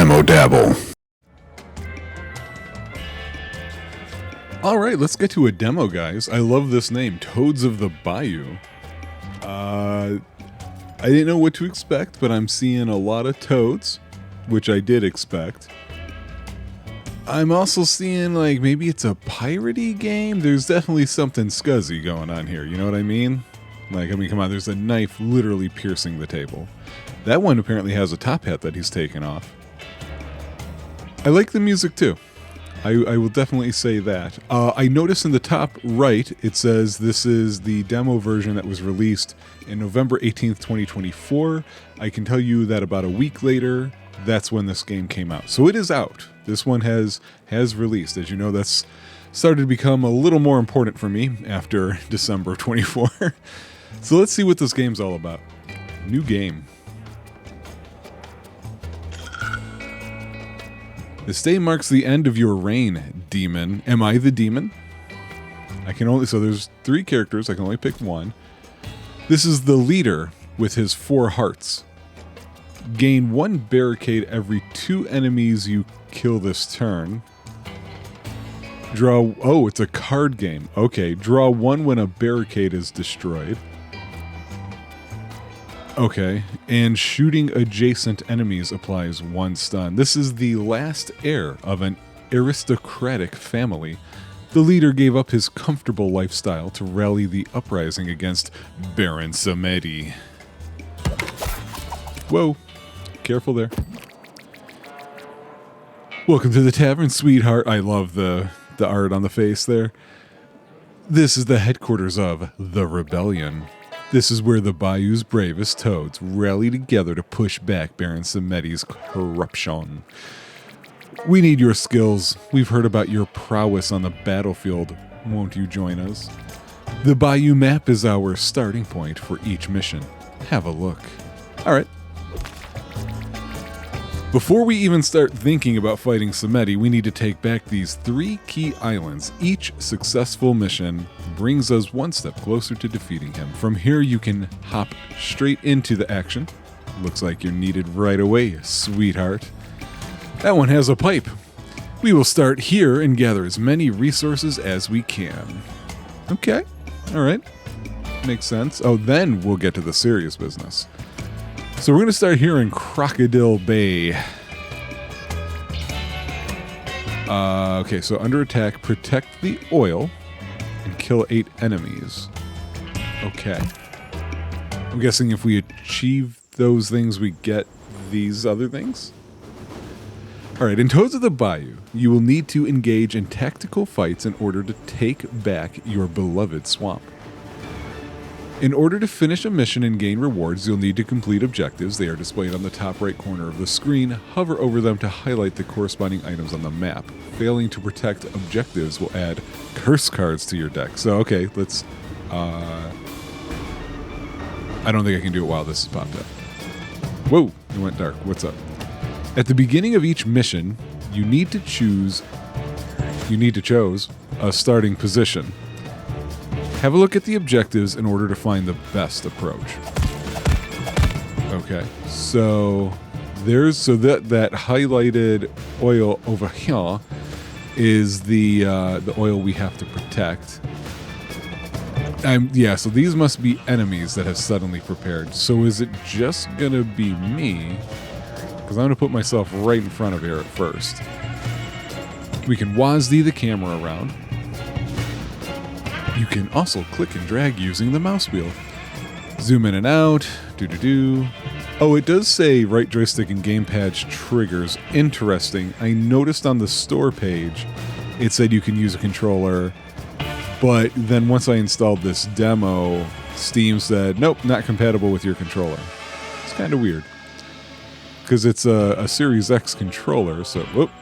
Demo Dabble. All right, let's get to a demo, guys. I love this name, Toads of the Bayou. I didn't know what to expect, but I'm seeing a lot of toads, which I did expect. I'm also seeing, like, maybe it's a piratey game. There's definitely something scuzzy going on here, you know what I mean? Like, I mean, come on, there's a knife literally piercing the table. That one apparently has a top hat that he's taken off. I like the music, too. I will definitely say that. I noticed in the top right, it says this is the demo version that was released in November 18th, 2024. I can tell you that about a week later, that's when this game came out. So it is out. This one has released. As you know, that's started to become a little more important for me after December 24. So let's see what this game's all about. New game. This day marks the end of your reign, demon. Am I the demon? So there's 3 characters, I can only pick one. This is the leader with his 4 hearts. Gain 1 barricade every 2 enemies you kill this turn. It's a card game. Okay, draw 1 when a barricade is destroyed. Okay, and shooting adjacent enemies applies 1 stun. This is the last heir of an aristocratic family. The leader gave up his comfortable lifestyle to rally the uprising against Baron Samedi. Whoa, careful there. Welcome to the tavern, sweetheart. I love the art on the face there. This is the headquarters of the rebellion. This is where the Bayou's bravest toads rally together to push back Baron Samedi's corruption. We need your skills. We've heard about your prowess on the battlefield. Won't you join us? The Bayou map is our starting point for each mission. Have a look. All right. Before we even start thinking about fighting Samedi, we need to take back these 3 key islands. Each successful mission brings us 1 step closer to defeating him. From here, you can hop straight into the action. Looks like you're needed right away, sweetheart. That one has a pipe. We will start here and gather as many resources as we can. Okay, all right. Makes sense. Oh, then we'll get to the serious business. So we're going to start here in Crocodile Bay. Okay, so under attack, protect the oil and kill 8 enemies. Okay. I'm guessing if we achieve those things, we get these other things? Alright, in Toads of the Bayou, you will need to engage in tactical fights in order to take back your beloved swamp. In order to finish a mission and gain rewards, you'll need to complete objectives. They are displayed on the top right corner of the screen. Hover over them to highlight the corresponding items on the map. Failing to protect objectives will add curse cards to your deck. So, okay, let's... I don't think I can do it while this is popped up. Whoa, it went dark. What's up? At the beginning of each mission, you need to choose a starting position. Have a look at the objectives in order to find the best approach. Okay, so that highlighted oil over here is the oil we have to protect. So these must be enemies that have suddenly prepared. So is it just gonna be me? Because I'm gonna put myself right in front of here at first. We can WASD the camera around. You can also click and drag using the mouse wheel. Zoom in and out. Oh, it does say right joystick and gamepad triggers. Interesting. I noticed on the store page, it said you can use a controller, but then once I installed this demo, Steam said, nope, not compatible with your controller. It's kind of weird. Because it's a Series X controller, so, whoop.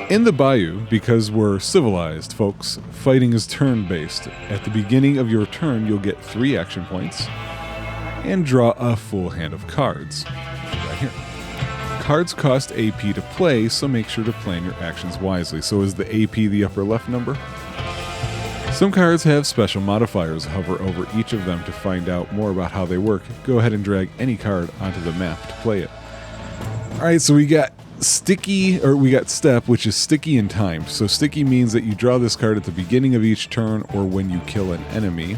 In the Bayou, because we're civilized, folks, fighting is turn-based. At the beginning of your turn, you'll get 3 action points and draw a full hand of cards. Right here. Cards cost AP to play, so make sure to plan your actions wisely. So is the AP the upper left number? Some cards have special modifiers. Hover over each of them to find out more about how they work. Go ahead and drag any card onto the map to play it. All right, so we got sticky, or we got step, which is sticky and timed. So sticky means that you draw this card at the beginning of each turn or when you kill an enemy.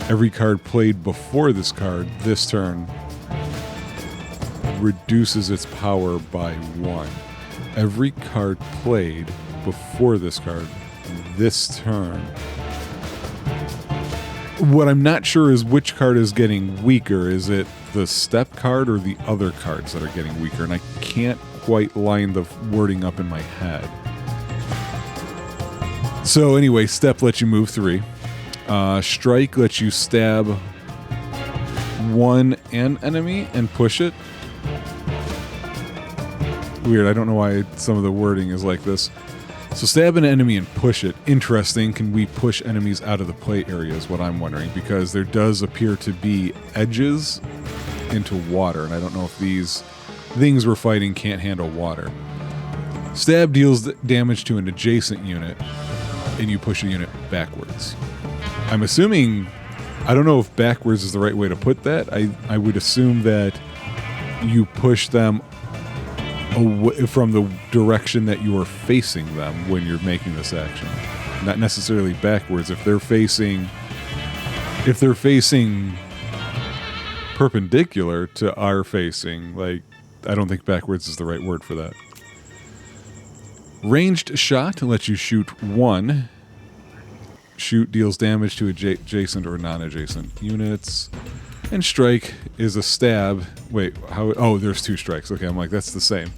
Every card played before this card, this turn, reduces its power by 1. Every card played before this card, this turn. What I'm not sure is which card is getting weaker. Is it the step card or the other cards that are getting weaker? And I can't quite line the wording up in my head. So anyway, step lets you move 3. Strike lets you stab an enemy and push it. Weird, I don't know why some of the wording is like this. So stab an enemy and push it. Interesting. Can we push enemies out of the play area is what I'm wondering, because there does appear to be edges into water, and I don't know if these things we're fighting can't handle water. Stab deals damage to an adjacent unit, and you push a unit backwards. I'm assuming, I don't know if backwards is the right way to put that. I would assume that you push them away from the direction that you are facing them when you're making this action, not necessarily backwards. If they're facing perpendicular to our facing, like, I don't think backwards is the right word for that. Ranged shot lets you shoot 1. Shoot deals damage to adjacent or non-adjacent units. And strike is a stab. Wait, how? Oh, there's 2 strikes. Okay, I'm like, that's the same.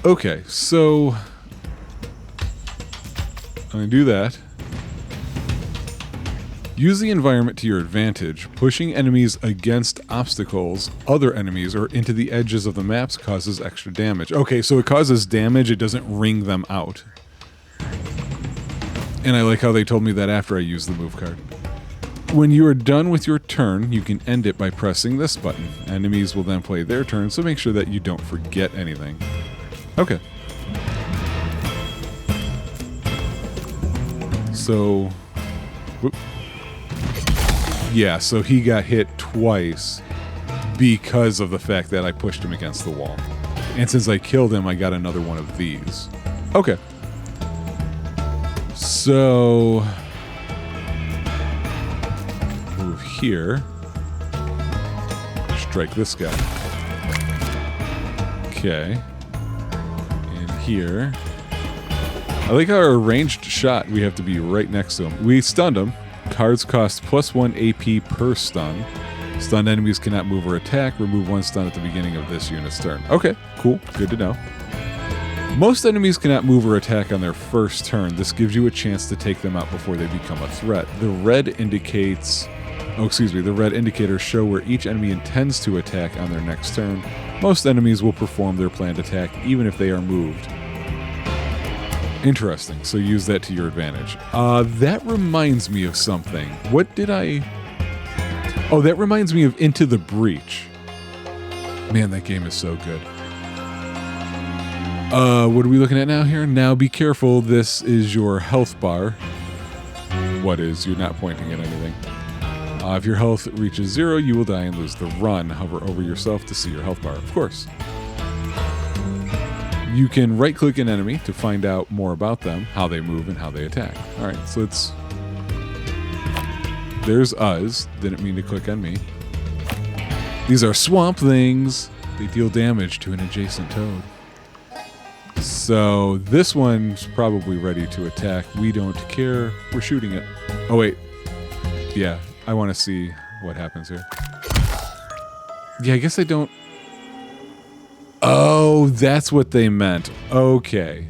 Okay, so I'm going to do that. Use the environment to your advantage. Pushing enemies against obstacles, other enemies, or into the edges of the maps causes extra damage. Okay, so it causes damage, it doesn't wring them out. And I like how they told me that after I use the move card. When you are done with your turn, you can end it by pressing this button. Enemies will then play their turn, so make sure that you don't forget anything. Okay. So... whoop. Yeah, so he got hit twice because of the fact that I pushed him against the wall. And since I killed him, I got another one of these. Okay. So... move here. Strike this guy. Okay. And here. I like our ranged shot, we have to be right next to him. We stunned him. Cards cost +1 AP per stun. Stunned enemies cannot move or attack. Remove 1 stun at the beginning of this unit's turn. Okay, cool. Good to know. Most enemies cannot move or attack on their first turn. This gives you a chance to take them out before they become a threat. The red indicates... oh, excuse me. The red indicators show where each enemy intends to attack on their next turn. Most enemies will perform their planned attack even if they are moved. Interesting. So use that to your advantage. That reminds me of something. What did I... oh, that reminds me of Into the Breach. Man, that game is so good. What are we looking at now here? Now be careful. This is your health bar. What is? You're not pointing at anything. If your health reaches 0, you will die and lose the run. Hover over yourself to see your health bar, of course. You can right-click an enemy to find out more about them, how they move, and how they attack. All right, so let's... there's us. Didn't mean to click on me. These are swamp things. They deal damage to an adjacent toad. So this one's probably ready to attack. We don't care. We're shooting it. Oh, wait. Yeah, I want to see what happens here. Yeah, I guess I don't... oh, that's what they meant. Okay.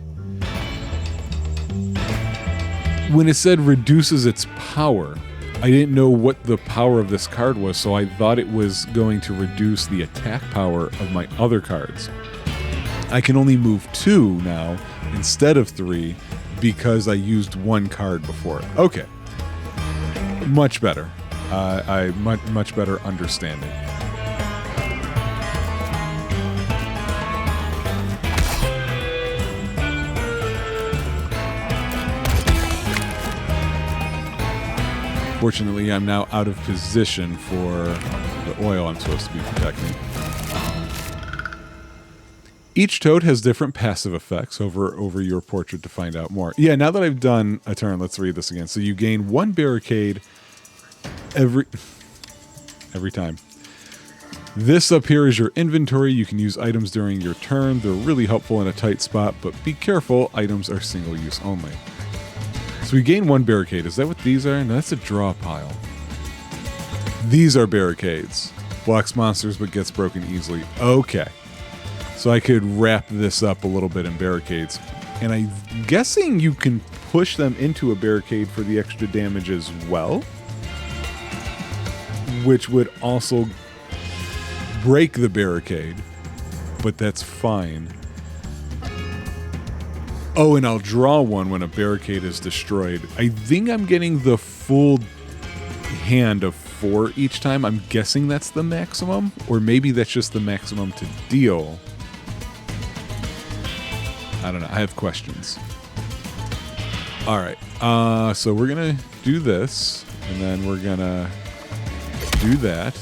When it said reduces its power, I didn't know what the power of this card was, so I thought it was going to reduce the attack power of my other cards. I can only move 2 now instead of 3 because I used 1 card before. Okay. Much better. Much better understanding. Unfortunately, I'm now out of position for the oil I'm supposed to be protecting. Each toad has different passive effects over your portrait to find out more. Yeah, now that I've done a turn, let's read this again. So you gain 1 barricade every time. This up here is your inventory. You can use items during your turn. They're really helpful in a tight spot, but be careful, items are single use only. So we gain 1 barricade. Is that what these are? No, that's a draw pile. These are barricades. Blocks monsters but gets broken easily. Okay. So I could wrap this up a little bit in barricades. And I'm guessing you can push them into a barricade for the extra damage as well. Which would also break the barricade. But that's fine. Oh, and I'll draw one when a barricade is destroyed. I think I'm getting the full hand of 4 each time. I'm guessing that's the maximum. Or maybe that's just the maximum to deal. I don't know. I have questions. All right. So we're going to do this. And then we're going to do that.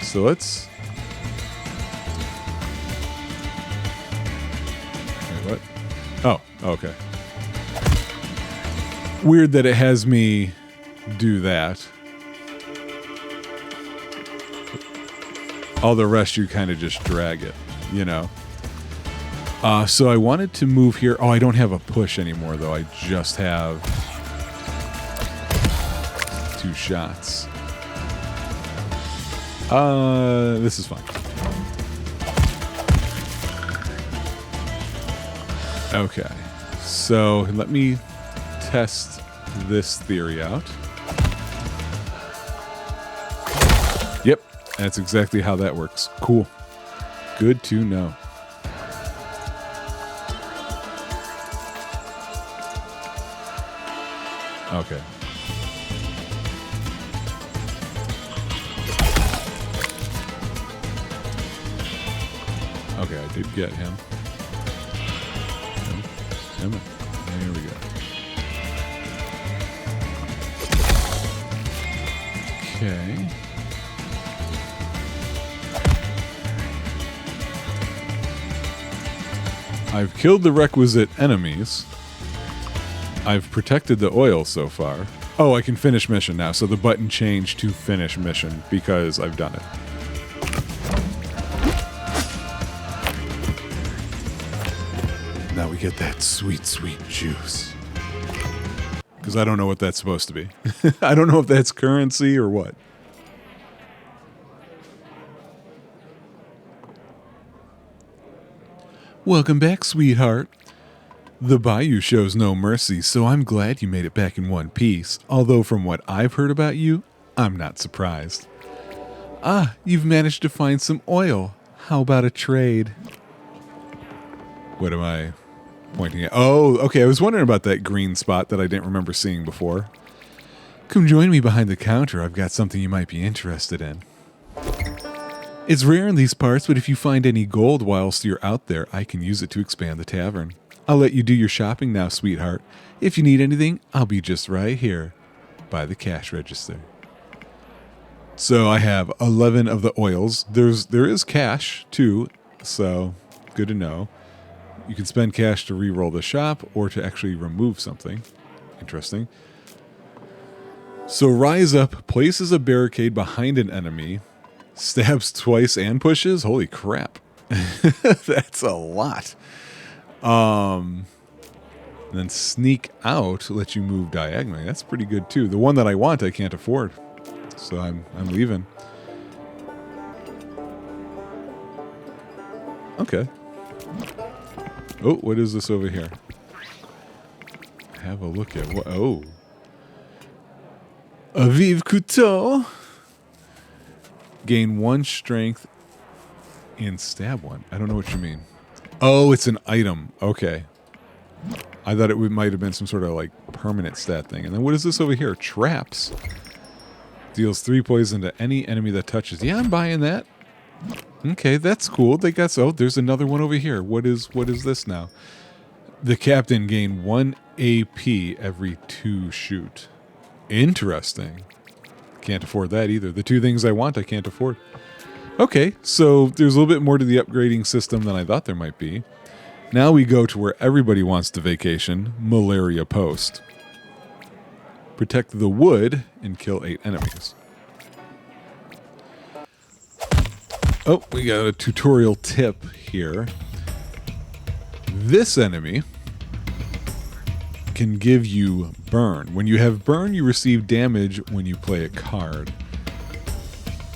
So let's... Wait, what? Oh, okay. Weird that it has me do that. All the rest you kind of just drag it, you know. So I wanted to move here. Oh, I don't have a push anymore, though. I just have 2 shots. This is fine. Okay. So let me test this theory out. Yep. That's exactly how that works. Cool. Good to know. Okay. Okay, I did get him. Come on. There we go. Okay. I've killed the requisite enemies. I've protected the oil so far. Oh, I can finish mission now. So the button changed to finish mission because I've done it. Now we get that sweet, sweet juice. Because I don't know what that's supposed to be. I don't know if that's currency or what. Welcome back, sweetheart. The Bayou shows no mercy, so I'm glad you made it back in one piece. Although from what I've heard about you, I'm not surprised. Ah, you've managed to find some oil. How about a trade? What am I pointing at? Oh, okay, I was wondering about that green spot that I didn't remember seeing before. Come join me behind the counter. I've got something you might be interested in. It's rare in these parts, but if you find any gold whilst you're out there, I can use it to expand the tavern. I'll let you do your shopping now, sweetheart. If you need anything, I'll be just right here by the cash register. So I have 11 of the oils. There is cash, too, so good to know. You can spend cash to re-roll the shop or to actually remove something. Interesting. So Rise Up places a barricade behind an enemy, stabs twice and pushes. Holy crap. That's a lot. Then Sneak Out lets you move diagonally. That's pretty good too. The one that I want I can't afford. So I'm leaving. Okay. Oh, what is this over here? Have a look at what. Oh. A Vive Couteau. Gain 1 strength and stab 1. I don't know what you mean. Oh, it's an item. Okay. I thought it might have been some sort of like permanent stat thing. And then what is this over here? Traps. Deals 3 poison to any enemy that touches. Yeah, I'm buying that. Okay, that's cool. They got there's another one over here. What is this now? The captain gained 1 AP every 2 shoot. Interesting. Can't afford that either. The two things I want, I can't afford. Okay, so there's a little bit more to the upgrading system than I thought there might be. Now we go to where everybody wants to vacation, Malaria Post. Protect the wood and kill 8 enemies. Oh, we got a tutorial tip here. This enemy can give you burn. When you have burn, you receive damage when you play a card.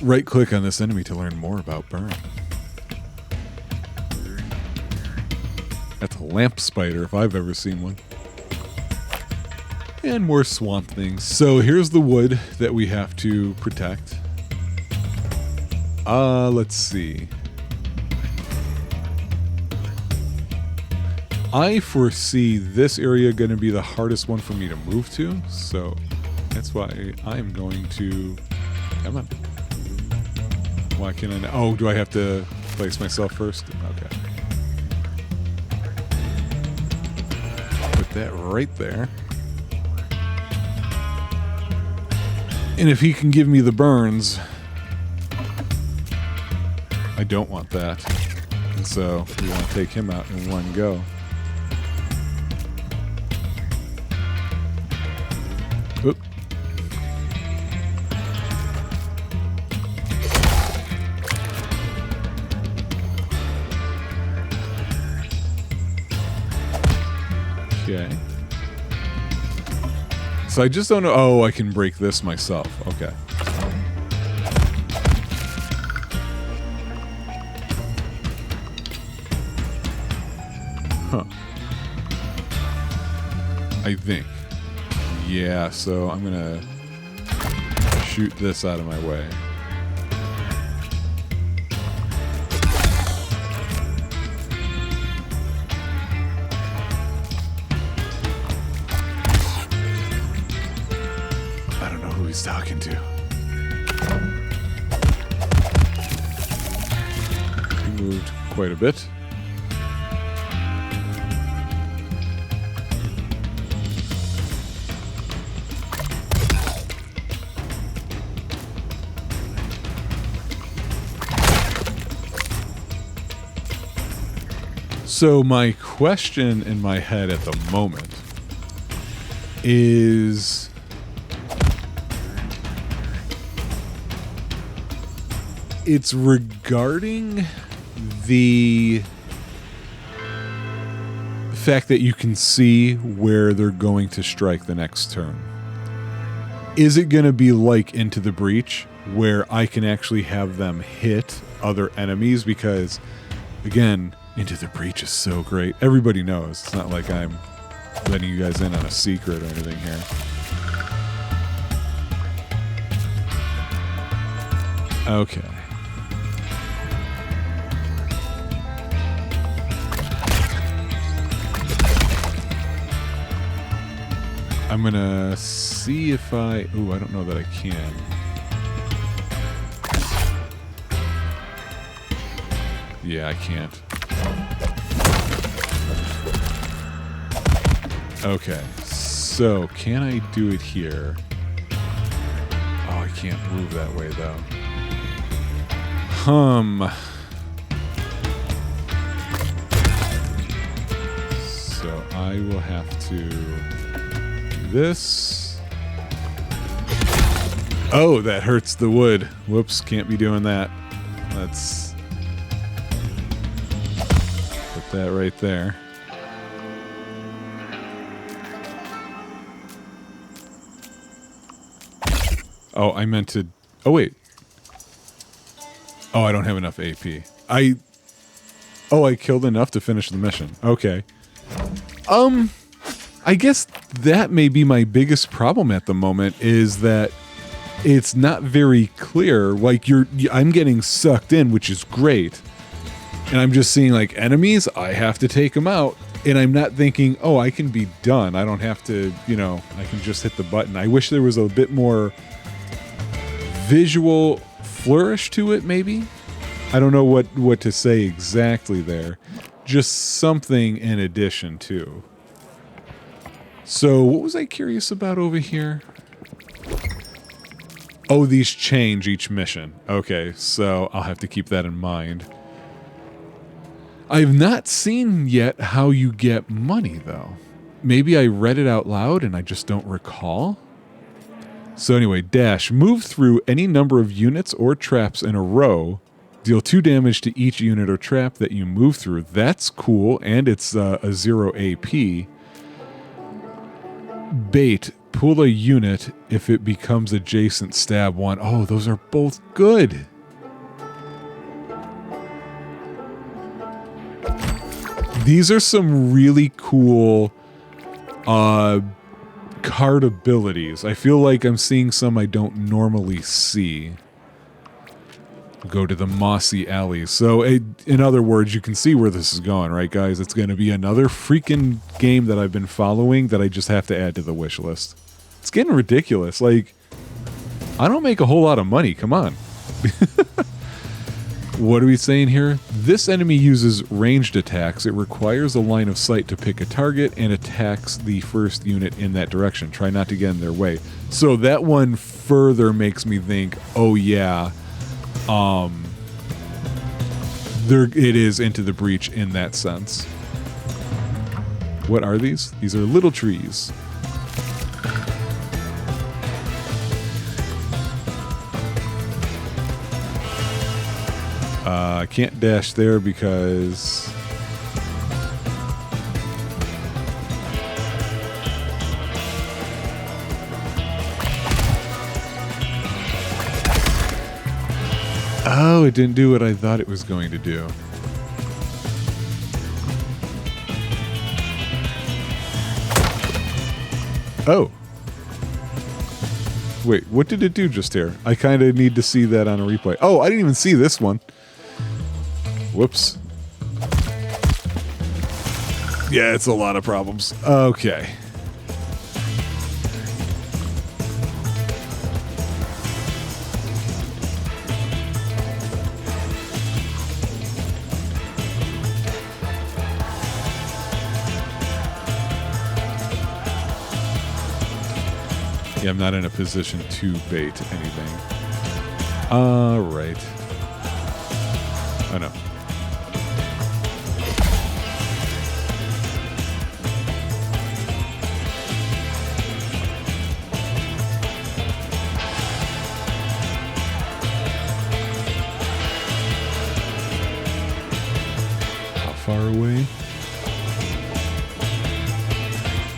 Right-click on this enemy to learn more about burn. That's a lamp spider if I've ever seen one. And more swamp things. So here's the wood that we have to protect. Let's see. I foresee this area going to be the hardest one for me to move to, so that's why I'm going to... Come on. Why can't I... Oh, do I have to place myself first? Okay. Put that right there. And if he can give me the burns... I don't want that. And so we want to take him out in one go. Oop. Okay. So I just don't know. Oh, I can break this myself. Okay. Huh. I think. Yeah, so I'm gonna shoot this out of my way. I don't know who he's talking to. He moved quite a bit. So my question in my head at the moment is, it's regarding the fact that you can see where they're going to strike the next turn. Is it going to be like Into the Breach, where I can actually have them hit other enemies? Because, again, Into the Breach is so great. Everybody knows. It's not like I'm letting you guys in on a secret or anything here. Okay. I'm gonna see if I... Ooh, I don't know that I can. Yeah, I can't. Okay, so can I do it here? Oh, I can't move that way though. So I will have to do this. Oh, that hurts the wood. Whoops, can't be doing that. Let's put that right there. Oh, I meant to... Oh, wait. Oh, I don't have enough AP. Oh, I killed enough to finish the mission. Okay. I guess that may be my biggest problem at the moment, is that it's not very clear. Like, I'm getting sucked in, which is great. And I'm just seeing, like, enemies, I have to take them out. And I'm not thinking, oh, I can be done. I don't have to, you know, I can just hit the button. I wish there was a bit more visual flourish to it, maybe. I don't know what to say exactly there. Just something in addition to. So what was I curious about over here? Oh, these change each mission. Okay, so I'll have to keep that in mind. I've not seen yet how you get money, though. Maybe I read it out loud and I just don't recall. So anyway, dash. Move through any number of units or traps in a row. Deal 2 damage to each unit or trap that you move through. That's cool, and it's a 0 AP. Bait. Pull a unit if it becomes adjacent, stab 1. Oh, those are both good. These are some really cool card abilities. I feel like I'm seeing some I don't normally see. Go to the mossy alley. So, in other words, you can see where this is going, right, guys? It's going to be another freaking game that I've been following that I just have to add to the wish list. It's getting ridiculous. Like, I don't make a whole lot of money. Come on. What are we saying here? This enemy uses ranged attacks. It requires a line of sight to pick a target and attacks the first unit in that direction. Try not to get in their way. So that one further makes me think, oh yeah, it is Into the Breach in that sense. What are these? These are little trees. I can't dash there because... Oh, it didn't do what I thought it was going to do. Oh. Wait, what did it do just here? I kind of need to see that on a replay. Oh, I didn't even see this one. Whoops. Yeah, it's a lot of problems. Okay. Yeah, I'm not in a position to bait anything. Right. Oh, no. How far away?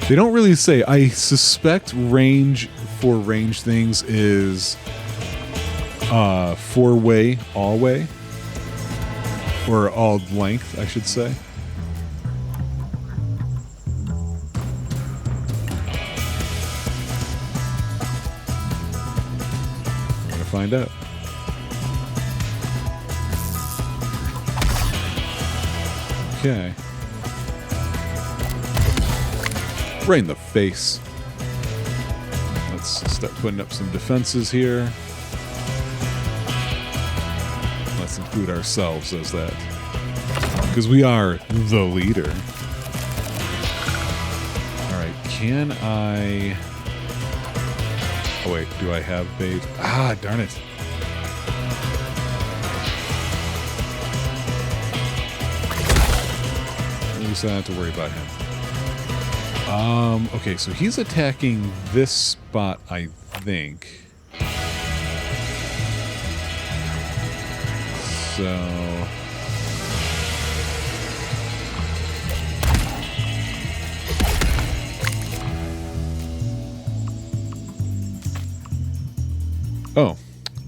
They don't really say. I suspect range for range things is 4-way, all way, or all length, I should say. I'm gonna find out. Okay. Right in the face. Let's start putting up some defenses here. Let's include ourselves as that. Because we are the leader. Alright, can I... Oh wait, do I have bait? Ah, darn it. At least I don't have to worry about him. Okay, so he's attacking this spot, I think. So... Oh,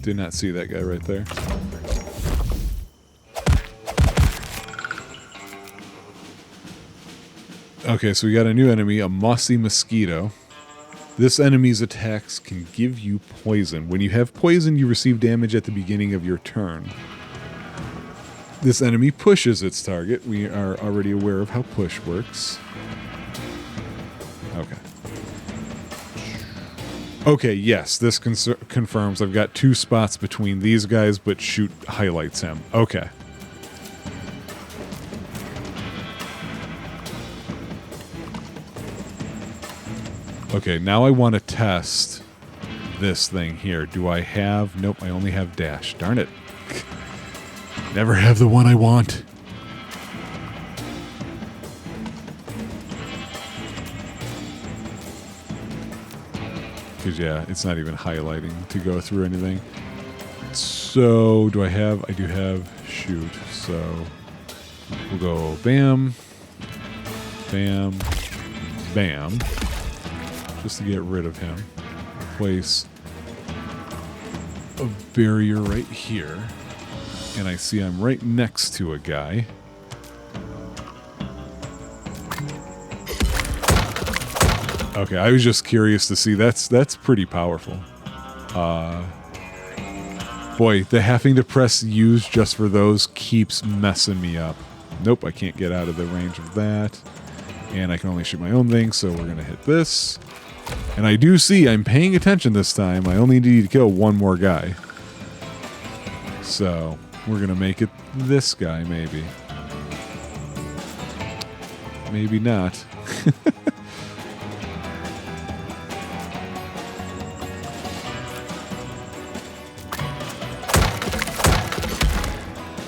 did not see that guy right there. Okay, so we got a new enemy, a mossy mosquito. This enemy's attacks can give you poison. When you have poison, you receive damage at the beginning of your turn. This enemy pushes its target. We are already aware of how push works. Okay. Okay, yes, this confirms I've got 2 spots between these guys, but shoot highlights him. Okay. Okay, now I want to test this thing here. Do I have... Nope, I only have dash. Darn it. Never have the one I want. Because, yeah, it's not even highlighting to go through anything. So, do I have... I do have shoot. So, we'll go bam, bam, bam. Just to get rid of him. Place a barrier right here. And I see I'm right next to a guy. Okay, I was just curious to see. That's pretty powerful. Boy, the having to press use just for those keeps messing me up. Nope, I can't get out of the range of that. And I can only shoot my own thing, so we're going to hit this. And I do see I'm paying attention this time. I only need to kill one more guy. So, we're going to make it this guy, maybe. Maybe not.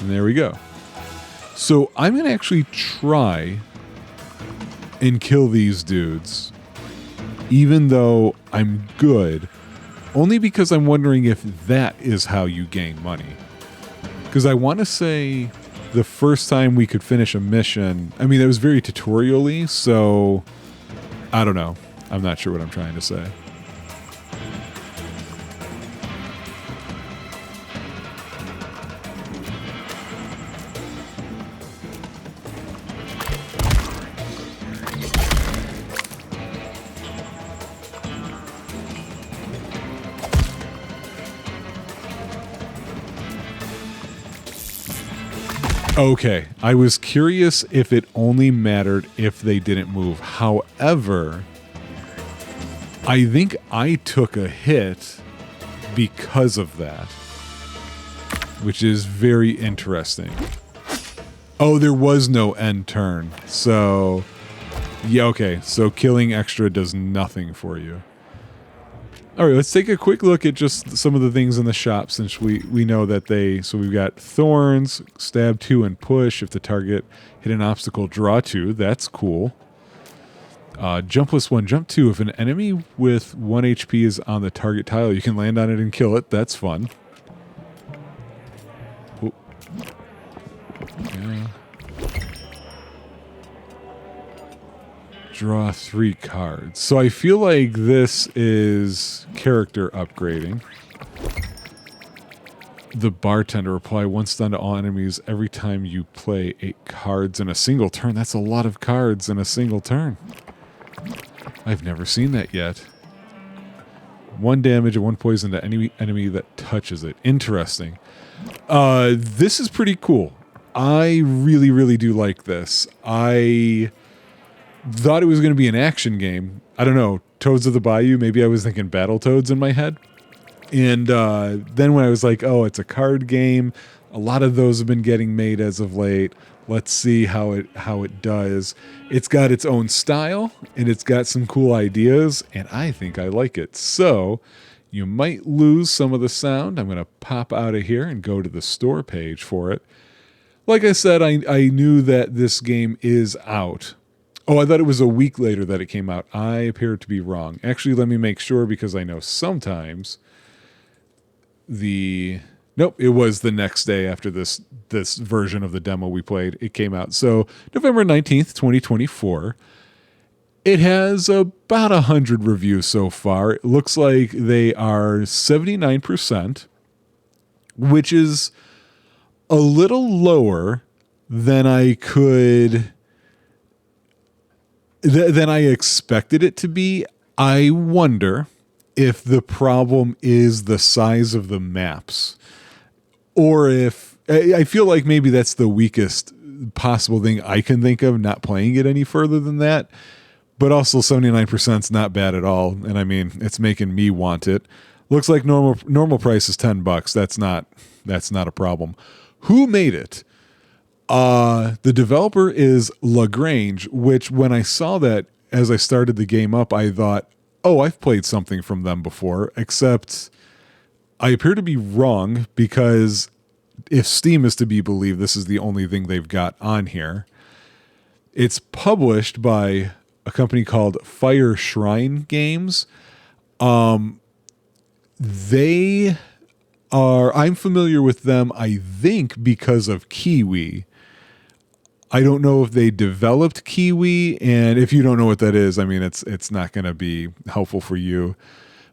And there we go. So I'm going to actually try and kill these dudes, even though I'm good, only because I'm wondering if that is how you gain money. Because I want to say the first time we could finish a mission, I mean, it was very tutorial-y, so I don't know. I'm not sure what I'm trying to say. Okay, I was curious if it only mattered if they didn't move. However, I think I took a hit because of that, which is very interesting. Oh, there was no end turn. So, yeah, okay. So killing extra does nothing for you. All right, let's take a quick look at just some of the things in the shop since we know that they... So we've got thorns, stab 2 and push. If the target hit an obstacle, draw 2. That's cool. Jumpless 1, jump 2. If an enemy with 1 HP is on the target tile, you can land on it and kill it. That's fun. Oh. Yeah. Draw 3 cards. So I feel like this is character upgrading. The bartender, apply 1 stun to all enemies every time you play 8 cards in a single turn. That's a lot of cards in a single turn. I've never seen that yet. 1 damage and 1 poison to any enemy that touches it. Interesting. This is pretty cool. I really, really do like this. I thought it was going to be an action game. I don't know, Toads of the Bayou, maybe I was thinking Battletoads in my head. And then when I was like, oh, it's a card game, a lot of those have been getting made as of late. Let's see how it does. It's got its own style, and it's got some cool ideas, and I think I like it. So you might lose some of the sound. I'm going to pop out of here and go to the store page for it. Like I said, I knew that this game is out. Oh, I thought it was a week later that it came out. I appear to be wrong. Actually, let me make sure because I know sometimes Nope, it was the next day after this version of the demo we played. It came out. So November 19th, 2024. It has about 100 reviews so far. It looks like they are 79%, which is a little lower than I expected it to be. I wonder if the problem is the size of the maps, or if I feel like maybe that's the weakest possible thing I can think of, not playing it any further than that. But also 79% is not bad at all. And I mean, it's making me want it. Looks like normal price is $10. That's not a problem. Who made it? The developer is LaGrange, which when I saw that as I started the game up, I thought, oh, I've played something from them before, except I appear to be wrong, because if Steam is to be believed, this is the only thing they've got on here. It's published by a company called Fire Shrine Games. They are, I'm familiar with them, I think, because of Kiwi. I don't know if they developed Kiwi, and if you don't know what that is, I mean, it's not going to be helpful for you.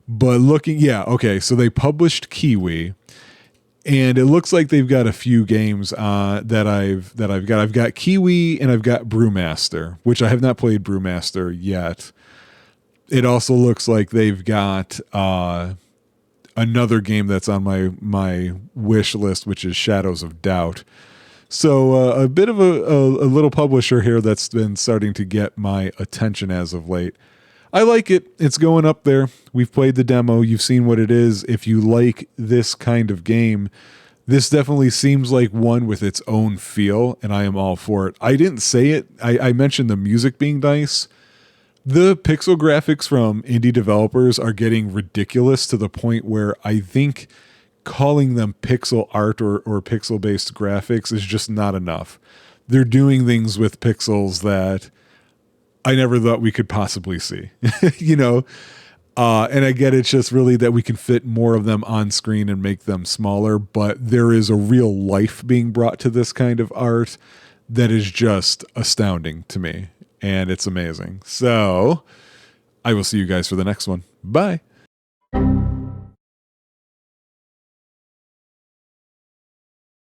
But okay, so they published Kiwi, and it looks like they've got a few games that I've got. I've got Kiwi and I've got Brewmaster, which I have not played Brewmaster yet. It also looks like they've got another game that's on my wish list, which is Shadows of Doubt. So a bit of a little publisher here that's been starting to get my attention as of late. I like it. It's going up there. We've played the demo. You've seen what it is. If you like this kind of game, this definitely seems like one with its own feel, and I am all for it. I didn't say it. I mentioned the music being nice. The pixel graphics from indie developers are getting ridiculous to the point where I think calling them pixel art or pixel-based graphics is just not enough. They're doing things with pixels that I never thought we could possibly see, and I get it's just really that we can fit more of them on screen and make them smaller, but there is a real life being brought to this kind of art that is just astounding to me, and it's amazing. So I will see you guys for the next one. Bye.